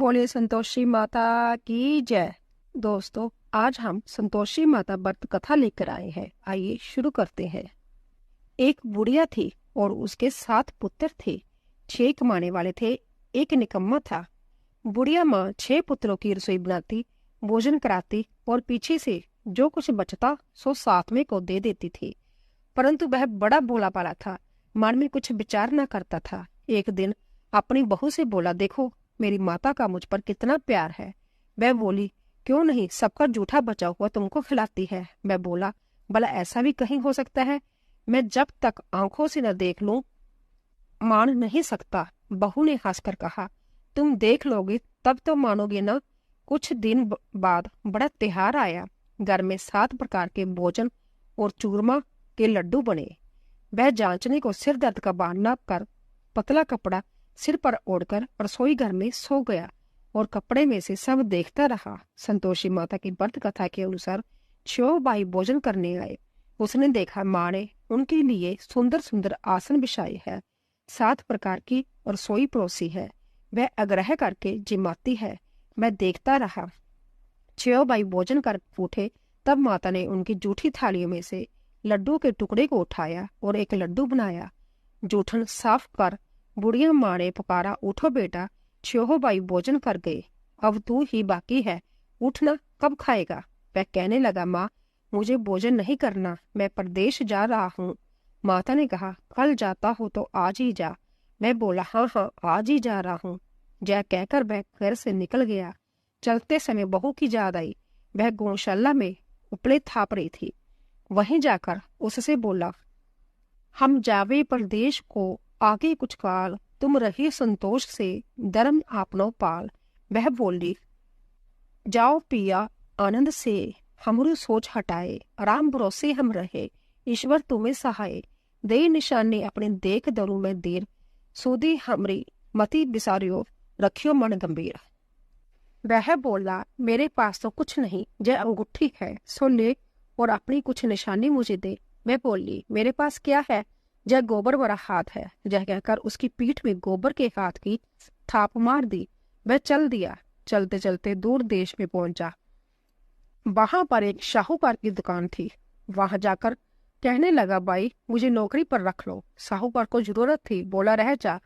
बोलिए संतोषी माता की जय। दोस्तों, आज हम संतोषी माता व्रत कथा लेकर आए हैं। आइए शुरू करते हैं। एक बुढ़िया थी और उसके 7 पुत्र थे। 6 कमाने वाले थे, एक निकम्मा था। बुढ़िया माँ 6 पुत्रों की रसोई बनाती, भोजन कराती और पीछे से जो कुछ बचता सो 7वें को दे देती थी। परंतु वह बड़ा भोला भाला था, मन में कुछ विचार न करता था। एक दिन अपनी बहू से बोला, देखो मेरी माता का मुझ पर कितना प्यार है। वह बोली, क्यों नहीं, सबका जूठा बचा हुआ तुमको खिलाती है। मैं बोला, भला ऐसा भी कहीं हो सकता है? मैं जब तक आंखों से न देख लूं मान नहीं सकता। बहू ने हंसकर कहा, तुम देख लोगे तब तो मानोगे ना। कुछ दिन बाद बड़ा त्योहार आया। घर में 7 प्रकार के भोजन और चूरमा के लड्डू बने। वह जांचने को सिर दर्द का बहाना कर पतला कपड़ा सिर पर ओढ़कर रसोई घर में सो गया और कपड़े में से सब देखता रहा। संतोषी माता की व्रत कथा के अनुसार 6 भाई भोजन करने आए। उसने देखा माँ ने उनके लिए सुंदर सुंदर आसन बिछाए है, 7 प्रकार की रसोई परोसी है। वह आग्रह करके जिमाती है। मैं देखता रहा। 6 भाई भोजन कर उठे, तब माता ने उनकी जूठी थालियों में से लड्डू के टुकड़े को उठाया और एक लड्डू बनाया। जूठन साफ कर बुढ़िया माँ ने पुकारा, उठो बेटा, 6 भाई भोजन कर गए, अब तू ही बाकी है, उठना, कब खाएगा? वह कहने लगा, माँ मुझे भोजन नहीं करना, मैं परदेश जा रहा हूँ। माता ने कहा, कल जाता हो तो आज ही जा। मैं बोला, हाँ हाँ आज ही जा रहा हूँ। जय कहकर वह घर से निकल गया। चलते समय बहू की याद आई। वह गौशाला में उपले थाप रही थी। वहीं जाकर उससे बोला, हम जावे परदेश को आगे कुछ काल, तुम रही संतोष से धर्म आपनो पाल। वह बोली, जाओ पिया आनंद से, हमरू सोच हटाए, राम भरोसे हम रहे, ईश्वर तुम्हें सहाय। दे निशाने अपने देख दरू में देर, सूदी हमरी मति बिसारियो, रखियो मन गंभीर। वह बोला, मेरे पास तो कुछ नहीं, जय अंगूठी है, सो ले और अपनी कुछ निशानी मुझे दे। मैं बोली, मेरे पास क्या है? जय गोबर भरा हाथ है। जय कहकर उसकी पीठ में गोबर के हाथ की थाप मार दी। वह चल दिया। चलते चलते दूर देश में पहुंचा। वहां पर एक साहूकार की दुकान थी। वहां जाकर कहने लगा, भाई मुझे नौकरी पर रख लो। साहूकार को जरूरत थी, बोला, रह जा।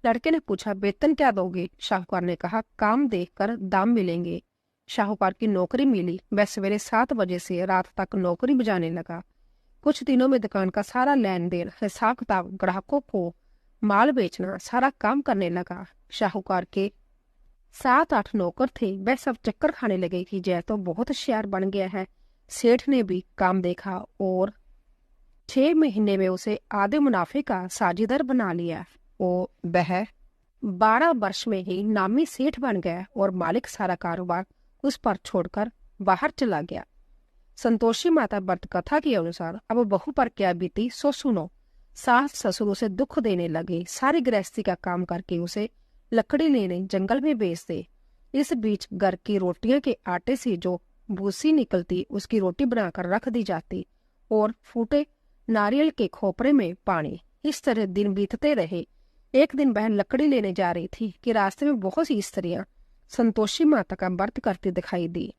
लड़के ने पूछा, वेतन क्या दोगे? साहूकार ने कहा, काम देखकर दाम मिलेंगे। साहूकार की नौकरी मिली। वह सवेरे 7 बजे से रात तक नौकरी बजाने लगा। कुछ दिनों में दुकान का सारा लेन देन, हिसाब किताब, ग्राहकों को माल बेचना, सारा काम करने लगा। साहूकार के 7-8 नौकर थे। वह सब चक्कर खाने लगे कि जय तो बहुत होशियार बन गया है। सेठ ने भी काम देखा और 6 महीने में उसे आधे मुनाफे का साझेदार बना लिया। और वह 12 वर्ष में ही नामी सेठ बन गया और मालिक सारा कारोबार उस पर छोड़कर बाहर चला गया। संतोषी माता व्रत कथा के अनुसार अब बहू पर क्या बीती सो सुनो। सास ससुर उसे दुख देने लगे। सारी गृहस्थी का काम करके उसे लकड़ी लेने जंगल में भेज दे। इस बीच घर की रोटियां के आटे से जो भूसी निकलती उसकी रोटी बनाकर रख दी जाती और फूटे नारियल के खोपरे में पानी। इस तरह दिन बीतते रहे। एक दिन वह लकड़ी लेने जा रही थी कि रास्ते में बहुत सी स्त्रियां संतोषी माता का व्रत करती दिखाई दी।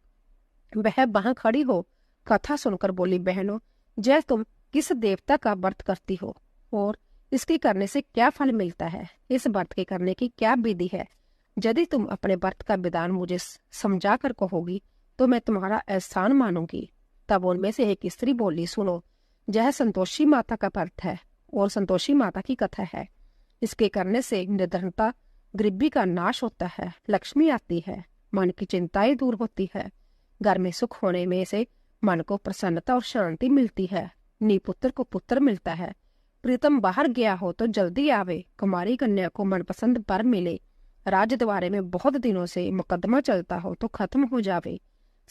वह वहां खड़ी हो कथा सुनकर बोली, बहनों, जय तुम किस देवता का व्रत करती हो और इसके करने से क्या फल मिलता है? इस व्रत के करने की क्या विधि है? यदि तुम अपने व्रत का विधान मुझे समझा कर कहोगी तो मैं तुम्हारा एहसान मानूंगी। तब उनमें से एक स्त्री बोली, सुनो, यह संतोषी माता का व्रत है और संतोषी माता की कथा है। इसके करने से निर्धनता, गरीबी का नाश होता है, लक्ष्मी आती है, मन की चिंताएं दूर होती है, घर में सुख होने में से मन को प्रसन्नता और शांति मिलती है, निपुत्र को पुत्र मिलता है, प्रीतम बाहर गया हो तो जल्दी आवे, कुमारी कन्या को मनपसंद वर मिले, राजद्वारे में बहुत दिनों से मुकदमा चलता हो तो खत्म हो जावे,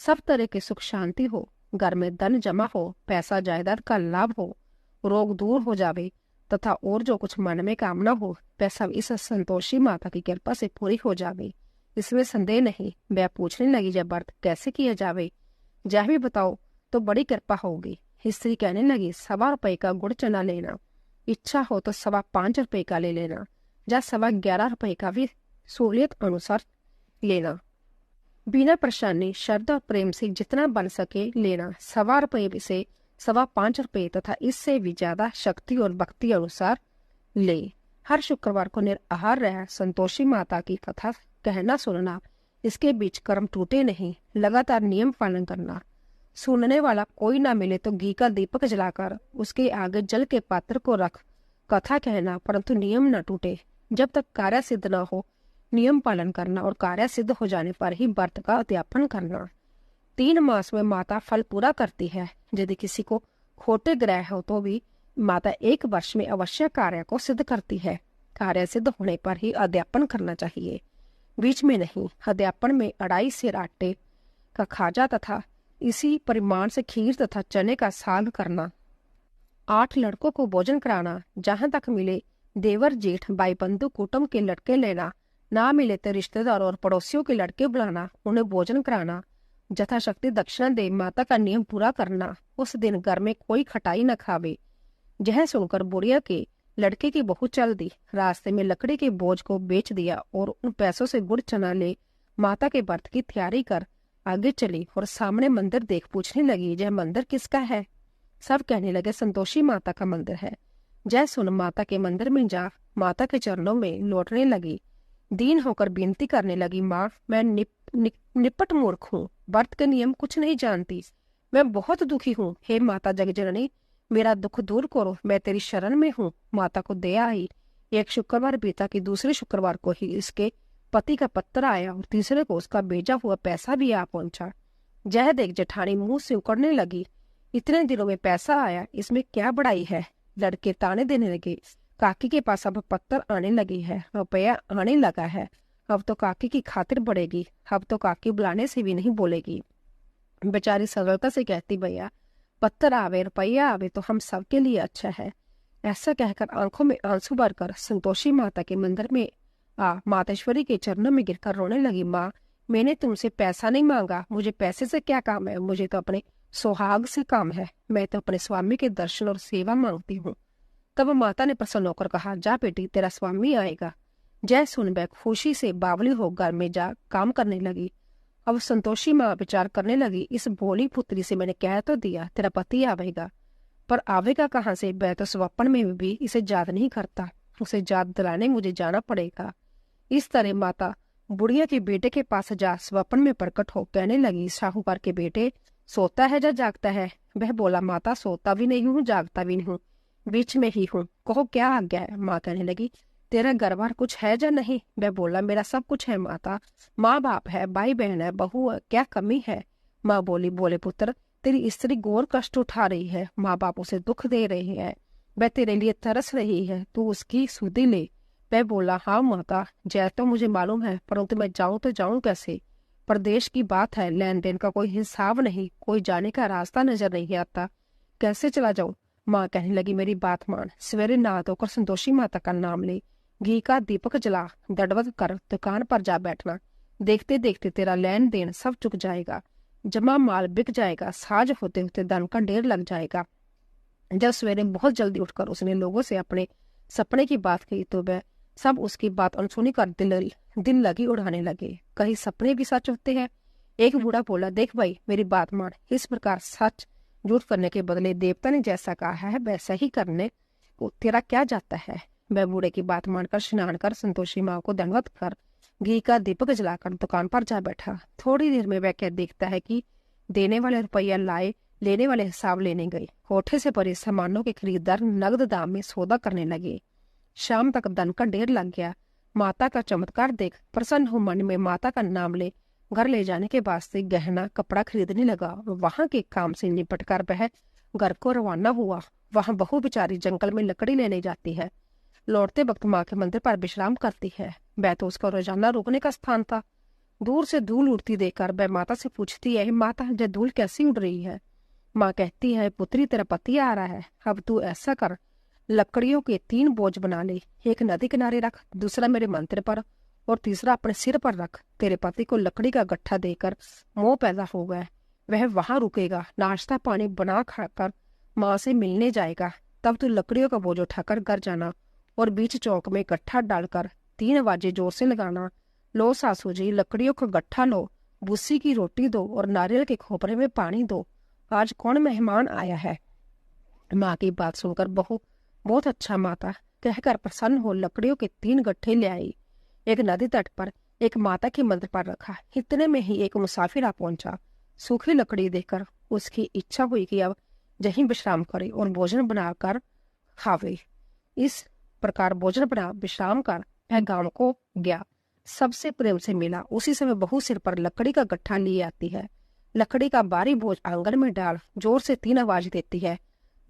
सब तरह की सुख शांति हो, घर में धन जमा हो, पैसा जायदाद का लाभ हो, रोग दूर हो जावे तथा और जो कुछ मन में कामना हो वह सब इस संतोषी माता की कृपा से पूरी हो जावे। इसमें संदेह नहीं। वह पूछने लगी, जब व्रत कैसे किया जावे, जह भी बताओ तो बड़ी कृपा होगी। स्त्री कहने लगी, 1.25 रुपए का गुड़ चना लेना, इच्छा हो तो 5.25 रुपए का ले लेना, या 11.25 रुपए का भी सहूलियत अनुसार लेना। बिना परेशानी, श्रद्धा और प्रेम से जितना बन सके लेना। 1.25 से 5.25 तथा इससे भी ज्यादा शक्ति और भक्ति अनुसार ले। हर शुक्रवार को निराहार रह संतोषी माता की कथा कहना सुनना। इसके बीच कर्म टूटे नहीं, लगातार नियम पालन करना। सुनने वाला कोई ना मिले तो घी का दीपक जलाकर उसके आगे जल के पात्र को रख कथा कहना, परंतु नियम न टूटे। जब तक कार्य सिद्ध न हो नियम पालन करना और कार्य सिद्ध हो जाने पर ही व्रत का अध्यापन करना। 3 मास में माता फल पूरा करती है। यदि किसी को खोटे ग्रह हो तो भी माता 1 वर्ष में अवश्य कार्य को सिद्ध करती है। कार्य सिद्ध होने पर ही अध्यापन करना चाहिए, बीच में नहीं। अध्यापन में 2.5 सेर आटे का खाजा तथा इसी परिमाण से खीर तथा चने का साग करना। 8 लड़कों को भोजन कराना। जहां तक मिले देवर जेठ भाई बंधु कुटुंब के लड़के लेना, ना मिले तो रिश्तेदार और पड़ोसियों के लड़के बुलाना, उन्हें भोजन कराना। यथाशक्ति दक्षिणा दे माता का नियम पूरा करना। उस दिन घर में कोई खटाई न खावे। यह सुनकर बुढ़िया के लड़के की बहू चल दी। रास्ते में लकड़ी के बोझ को बेच दिया और उन पैसों से गुड़ चना ले माता के व्रत की तैयारी कर आगे चली और सामने मंदिर देख पूछने लगी, यह मंदिर किसका है? सब कहने लगे संतोषी माता का मंदिर है। जय सुन माता के मंदिर में जा माता के चरणों में लौटने लगी। दीन होकर विनती करने लगी, माँ मैं निपट मूर्ख हूँ, व्रत के नियम कुछ नहीं जानती, मैं बहुत दुखी हूँ। हे माता जगजननी, मेरा दुख दूर करो, मैं तेरी शरण में हूँ। माता को दया आई। एक शुक्रवार बीता कि दूसरे शुक्रवार को ही इसके पति का पत्र आया और तीसरे को उसका भेजा हुआ पैसा भी आ पहुंचा। जह देख जेठानी मुंह से उकड़ने लगी, इतने दिनों में पैसा आया, इसमें क्या बड़ाई है? लड़के ताने देने लगे। काकी के पास अब पत्थर आने लगी है, रुपया आने लगा है, अब तो काकी की खातिर बढ़ेगी, अब तो काकी बुलाने से भी नहीं बोलेगी। बेचारी सरलता से कहती, भैया पत्थर आवे रुपया आवे तो हम सबके लिए अच्छा है। ऐसा कहकर आंखों में आंसू भरकर संतोषी माता के मंदिर में मातेश्वरी के चरणों में गिरकर रोने लगी। माँ मैंने तुमसे पैसा नहीं मांगा, मुझे पैसे से क्या काम है, मुझे तो अपने सुहाग से काम है, मैं तो अपने स्वामी के दर्शन और सेवा मांगती हूँ। तब माता ने प्रसन्न होकर कहा, जा बेटी तेरा स्वामी आएगा। जय सुन बैग खुशी से बावली हो घर में जा काम करने लगी। अब संतोषी माँ विचार करने लगी, इस भोली पुत्री से मैंने कह तो दिया तेरा पति आवेगा, पर आवेगा कहाँ से? वह तो स्वप्न में भी इसे याद नहीं करता, उसे याद दिलाने मुझे जाना पड़ेगा। इस तरह माता बुढ़िया के बेटे के पास जा स्वप्न में प्रकट हो कहने लगी, साहूकार के बेटे सोता है या जागता है? वह बोला, माता सोता भी नहीं हूँ जागता भी नहीं हूँ, बीच में ही हूँ, कहो क्या आज्ञा है? माँ कहने लगी, तेरा घर बार कुछ है या नहीं? वह बोला, मेरा सब कुछ है माता, माँ बाप है, भाई बहन है, बहू है, क्या कमी है? माँ बोली, बोले पुत्र तेरी स्त्री घोर कष्ट उठा रही है, माँ बाप उसे दुख दे रहे हैं, वह तेरे लिए तरस रही है, तू उसकी सुधि ले। वह बोला, हाँ माता जय तो मुझे मालूम है, परंतु मैं जाऊं तो जाऊं कैसे? प्रदेश की बात है, लेन देन का कोई हिसाब नहीं, कोई जाने का रास्ता नजर नहीं आता, कैसे चला जाऊं? माँ कहने लगी, मेरी बात मान, सवेरे नहा धोकर संतोषी माता का नाम ले, घी का दीपक जला, दंडवत कर दुकान पर जा बैठना, देखते देखते तेरा लेन देन सब चुक जाएगा, जमा माल बिक जाएगा, साज होते होते धन का ढेर लग जाएगा। जब सवेरे बहुत जल्दी उठकर उसने लोगों से अपने सपने की बात कही तो वह सब उसकी बात अनसुनी कर दिल लगी उड़ाने लगे। कहीं सपने भी सच होते हैं। एक बूढ़ा बोला, देख भाई मेरी बात मान, इस प्रकार सच झूठ करने के बदले देवता ने जैसा कहा है वैसा ही करने को तेरा क्या जाता है? वह बूढ़े की बात मानकर स्नान कर संतोषी माँ को दंडवत कर घी का दीपक जलाकर दुकान पर जा बैठा। थोड़ी देर में वह क्या देखता है कि देने वाले रुपया लाए, लेने वाले हिसाब लेने गए। कोठे से परे सामानों के खरीदार नगद दाम में सौदा करने लगे। शाम तक धन का ढेर लग गया। माता का चमत्कार देख प्रसन्न हो मन में माता का नाम ले घर ले जाने के वास्ते गहना कपड़ा खरीदने लगा। वहां के काम से निपट कर वह घर को रवाना हुआ। वहां बहू बेचारी जंगल में लकड़ी लेने जाती है, लौटते वक्त माँ के मंदिर पर विश्राम करती है। वह तो उसका रोजाना रुकने का स्थान था। दूर से धूल उड़ती देखकर वह माता से पूछती है, माता यह धूल कैसी उड़ रही है? माँ कहती है, पुत्री तेरा पति आ रहा है, अब तू ऐसा कर, लकड़ियों के 3 बोझ बना ले, एक नदी किनारे रख, दूसरा मेरे मंदिर पर और तीसरा अपने सिर पर रख। तेरे पति को लकड़ी का गट्ठा देकर मोह पैदा हो गया, वह वहां रुकेगा, नाश्ता पानी बना खाकर माँ से मिलने जाएगा। तब तू लकड़ियों का बोझ उठाकर घर जाना और बीच चौक में गट्ठा डालकर 3 आवाजें जोर से लगाना, लो सासू जी, लकड़ियों का गट्ठा लो, भूसी की रोटी दो और नारियल के खोपरे में पानी दो। आज कौन मेहमान आया है? माँ की बात सुनकर बहू बहुत अच्छा माता कहकर प्रसन्न हो लकड़ियों के 3 गट्ठे ले आई। एक नदी तट पर एक माता के मंदिर पर रखा। इतने में ही एक मुसाफिर आ पहुंचा। सूखी लकड़ी देखकर उसकी इच्छा हुई कि अब यहीं विश्राम करे और भोजन बनाकर खावे। इस प्रकार भोजन बना विश्राम कर वह गांव को गया। सबसे प्रेम से मिला। उसी समय बहू सिर पर लकड़ी का गट्ठा लिए आती है। लकड़ी का भारी बोझ आंगन में डाल जोर से 3 आवाज देती है।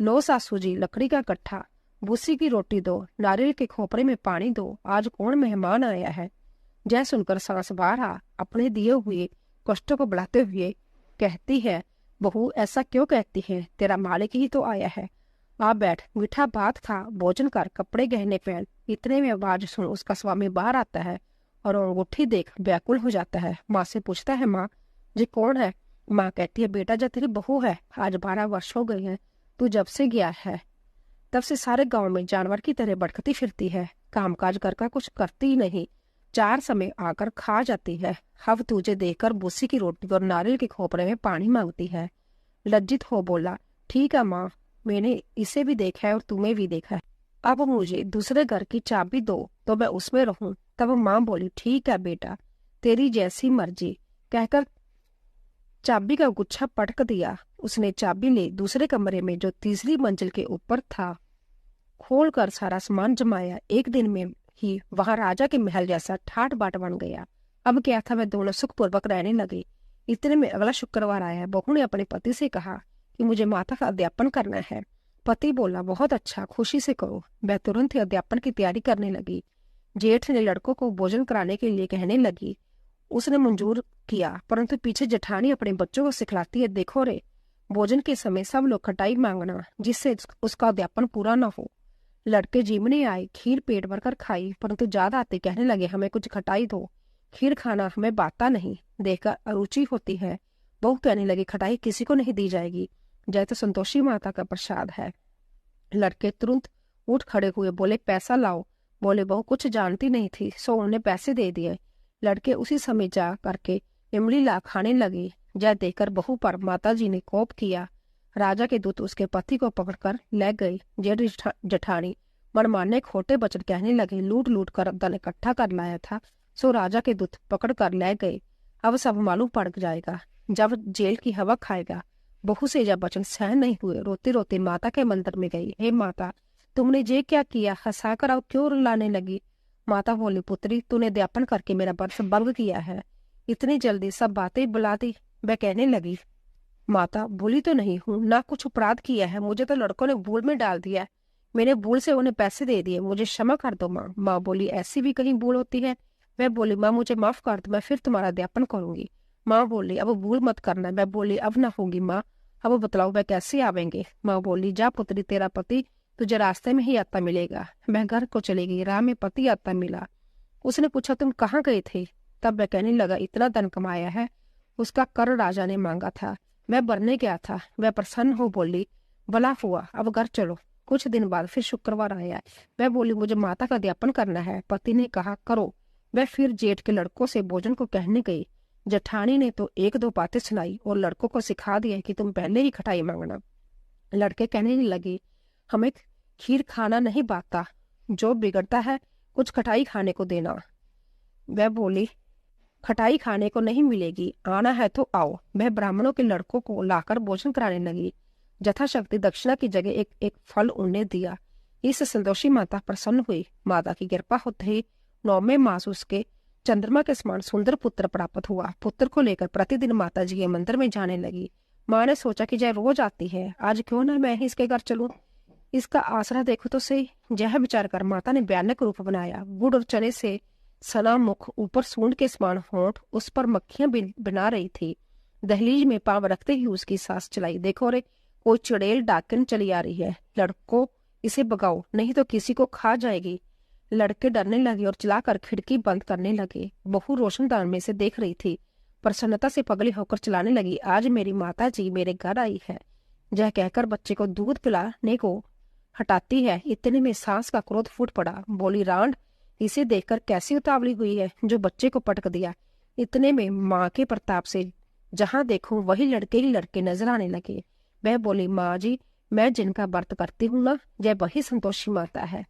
लो सासू जी, लकड़ी का गट्ठा, भूसी की रोटी दो, नारियल के खोपरे में पानी दो। आज कौन मेहमान आया है? जय सुनकर सांस बाहर आ अपने दिए हुए कष्टों को बढ़ाते हुए कहती है, बहू ऐसा क्यों कहती है? तेरा मालिक ही तो आया है। आ बैठ, मीठा भात खा, भोजन कर, कपड़े गहने पहन। इतने में आवाज सुन उसका स्वामी बाहर आता है और अंगूठी देख व्याकुल हो जाता है। माँ से पूछता है, माँ जी कौन है? माँ कहती है, बेटा जो तेरी बहू है, आज 12 वर्ष हो गए हैं तू जब से गया है तब से सारे गांव में जानवर की तरह भटकती फिरती है। कामकाज कर कुछ करती ही नहीं, 4 समय आकर खा जाती है। अब तुझे देखकर भूसी की रोटी और नारियल के खोपरे में पानी मांगती है। लज्जित हो बोला, ठीक है माँ, मैंने इसे भी देखा है और तुम्हें भी देखा है। अब मुझे दूसरे घर की चाबी दो तो मैं उसमें रहूं। तब माँ बोली, ठीक है बेटा, तेरी जैसी मर्जी, कहकर चाबी का गुच्छा पटक दिया। उसने चाबी ले दूसरे कमरे में जो तीसरी मंजिल के ऊपर था खोलकर सारा सामान जमाया। एक दिन में ही वहां राजा के महल जैसा ठाट बाट बन गया। अब क्या था, वह दोनों सुखपूर्वक रहने लगे। इतने में अगला शुक्रवार आया। बहू ने अपने पति से कहा कि मुझे माता का अध्यापन करना है। पति बोला, बहुत अच्छा, खुशी से करो। वह तुरंत ही अध्यापन की तैयारी करने लगी। जेठ ने लड़कों को भोजन कराने के लिए कहने लगी। उसने मंजूर किया, परंतु पीछे जेठानी अपने बच्चों को सिखलाती है, देखो रे, भोजन के समय सब लोग खटाई मांगना जिससे उसका अध्यापन पूरा न हो। लड़के जीमने आए, खीर पेट भरकर खाई, परंतु ज्यादा आते कहने लगे, हमें कुछ खटाई दो, खीर खाना हमें बाता नहीं, देखकर अरुचि होती है। बहू कहने लगी, खटाई किसी को नहीं दी जाएगी, जय तो संतोषी माता का प्रसाद है। लड़के तुरंत उठ खड़े हुए, बोले पैसा लाओ। बोले बहू कुछ जानती नहीं थी, सो उन्हें पैसे दे दिए। लड़के उसी समय जा करके इमली ला खाने लगे। जय देखकर बहू पर माताजी ने कोप किया। राजा के दूत उसके पति को पकड़कर ले गए। जेठ जेठानी मनमाने खोटे वचन कहने लगे, लूट लूट कर धन इकट्ठा कर लाया था, सो राजा के दूत पकड़ कर ले गए। अब सब मालूम पड़ जाएगा जब जेल की हवा खाएगा। बहू से जब वचन सहन नहीं हुए, रोते रोते माता के मंदिर में गई। हे माता, तुमने ये क्या किया? हंसाकर अब क्यों रुलाने लगी? माता बोली, पुत्री, तूने अध्यापन करके मेरा वर्ष भंग किया है। इतनी जल्दी सब बातें बुला दी। वह कहने लगी, माता भूली तो नहीं हूँ, ना कुछ अपराध किया है, मुझे तो लड़कों ने भूल में डाल दिया। मैंने भूल से उन्हें पैसे दे दिए, मुझे क्षमा कर दो माँ। माँ बोली, ऐसी भी कहीं भूल होती है? वह बोली, माँ मुझे माफ कर दो, मैं फिर तुम्हारा अध्यापन करूंगी। माँ बोली, अब भूल मत करना। मैं बोली, अब ना होगी माँ, अब बतलाओ वह कैसे आवेंगे? माँ बोली, जा पुत्री, तेरा पति तुझे रास्ते में ही आता मिलेगा। वह घर को चली गई। राह में पति आता मिला। उसने पूछा, तुम कहाँ गए थे? तब वह कहने लगा, इतना धन कमाया है, उसका कर राजा ने मांगा था, मैं भरने गया था। वह प्रसन्न हो बोली, भला हुआ, अब घर चलो। कुछ दिन बाद फिर शुक्रवार आया। वह बोली, मुझे माता का अध्यापन करना है। पति ने कहा, करो। वह फिर जेठ के लड़कों से भोजन को कहने गई। जेठानी ने तो 1-2 बातें सुनाई और लड़कों को सिखा दिया कि तुम पहले ही खटाई मांगना। लड़के कहने लगे, हमें खीर खाना नहीं बाता, जो बिगड़ता है कुछ खटाई खाने को देना। वह बोली, खटाई खाने को नहीं मिलेगी, आना है तो आओ। वह ब्राह्मणों के लड़कों को लाकर भोजन कराने लगी। यथाशक्ति दक्षिणा की जगह एक एक फल उन्हें दिया। इससे संतोषी माता प्रसन्न हुई। माता की कृपा होते ही 9वें मास उसके चंद्रमा के समान सुंदर पुत्र प्राप्त हुआ। पुत्र को लेकर प्रतिदिन माता जी के मंदिर में जाने लगी। माँ ने सोचा कि जय रोज आती है, आज क्यों ना मैं ही इसके घर चलूं, इसका आसरा देखो तो सही। यह विचार कर माता ने भयानक रूप बनाया। गुड़ और चने से सना मुख, ऊपर सूंड के समान होंठ, उस पर मक्खियां बना रही थी। दहलीज में पांव रखते ही उसकी सांस चलाई। देखो रे, कोई चुड़ैल डाकन चली आ रही है, लड़को इसे भगाओ, नहीं तो किसी को खा जाएगी। लड़के डरने लगे और चिल्लाकर खिड़की बंद करने लगे। बहू रोशनदान में से देख रही थी। प्रसन्नता से पगली होकर चिल्लाने लगी, आज मेरी माता जी मेरे घर आई है। यह कहकर बच्चे को दूध पिलाने को हटाती है। इतने में सांस का क्रोध फूट पड़ा। बोली, रांड, इसे देखकर कैसी उतावली हुई है जो बच्चे को पटक दिया। इतने में माँ के प्रताप से जहाँ देखूं वही लड़के ही लड़के नजर आने लगे। वह बोली, माँ जी, मैं जिनका व्रत करती हूँ ना, यह वही संतोषी माता है।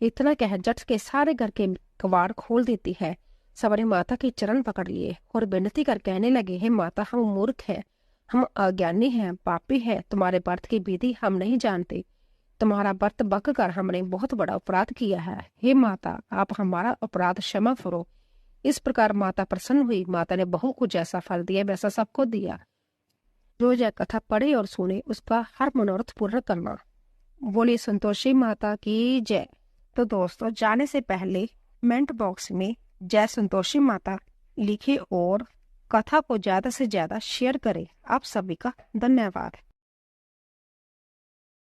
इतना कह जट के सारे घर के कवाड़ खोल देती है। सबने माता के चरण पकड़ लिए और विनती कर कहने लगे, हे माता, हम मूर्ख हैं, हम अज्ञानी हैं, पापी हैं, तुम्हारे व्रत की विधि हम नहीं जानते। तुम्हारा व्रत बक कर हमने बहुत बड़ा अपराध किया है। हे माता, आप हमारा अपराध क्षमा करो। इस प्रकार माता प्रसन्न हुई। माता ने बहू को जैसा फल दिया वैसा सबको दिया। जो यह कथा पढ़े और सुने उसका हर मनोरथ पूर्ण करना। बोली संतोषी माता की जय। तो दोस्तों, जाने से पहले कमेंट बॉक्स में जय संतोषी माता लिखे और कथा को ज्यादा से ज्यादा शेयर करें। आप सभी का धन्यवाद।